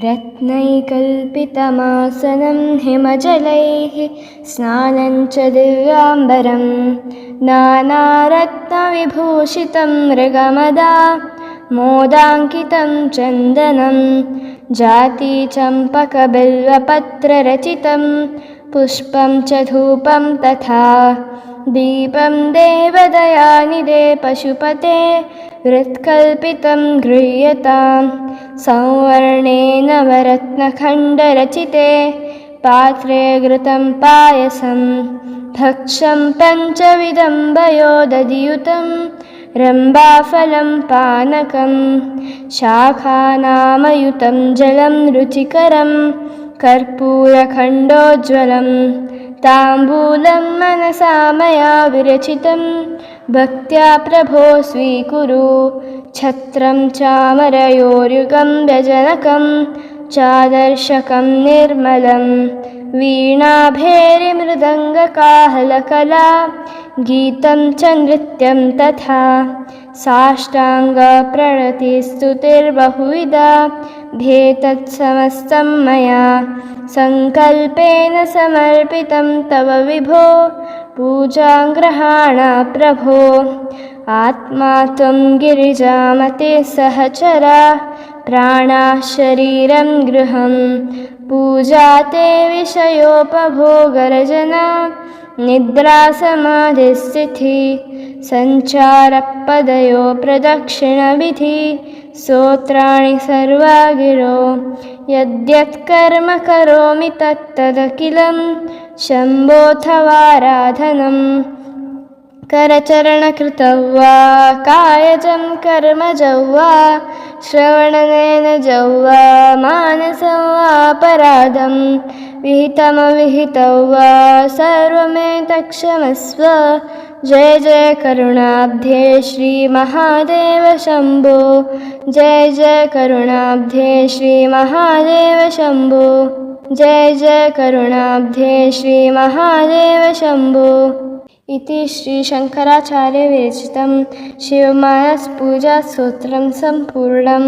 रत्नैकल्पितमासनं हिमजलैः स्नानं च दिव्याम्बरं नानारत्नविभूषितं मृगमदा मोदाङ्कितं चन्दनं जातिचम्पकबिल्वपत्ररचितं पुष्पं च धूपं तथा दीपं देवदयानिधे पशुपते हृत्कल्पितं गृह्यतां संवर्णेन नवरत्नखण्डरचिते पात्रे घृतं पायसं भक्ष्यं पञ्चविधं वयोदधियुतं रम्भाफलं पानकं शाखानामयुतं जलं रुचिकरं कर्पूरखण्डोज्ज्वलं ताम्बूलं मनसा मया विरचितं भक्त्या प्रभो स्वीकुरु छत्रं चामरयोर्युगं व्यजनकं चादर्शकं निर्मलं वीणाभेरिमृदङ्गकाहलकला गीतं च नृत्यं तथा साष्टाङ्गप्रणतिस्तुतिर्बहुविधा भेतत्समस्तं मया सङ्कल्पेन समर्पितं तव विभो पूजां गृहाण प्रभो आत्मा त्वं गिरिजामते सहचरा प्राणाः शरीरं गृहं पूजा ते विषयोपभोगरजना निद्रा समाधिस्थितिः सञ्चारपदयो प्रदक्षिणविधि स्तोत्राणि सर्वा गिरो यद्यत्कर्म करोमि तत्तदखिलं शम्भोऽथवाराधनम् करचरणकृतं वा कायजं कर्मजं वा श्रवणनयनजं वा मानसं वापराधं विहितमविहितं वा सर्वमेतत्क्षमस्व जय जय करुणाब्धे श्रीमहादेव शम्भो जय जय करुणाब्धे श्रीमहादेव शम्भो जय जय करुणाब्धे श्रीमहादेव शम्भो इति श्रीशङ्कराचार्यविरचितं शिवमानसपूजास्तोत्रं सम्पूर्णम्।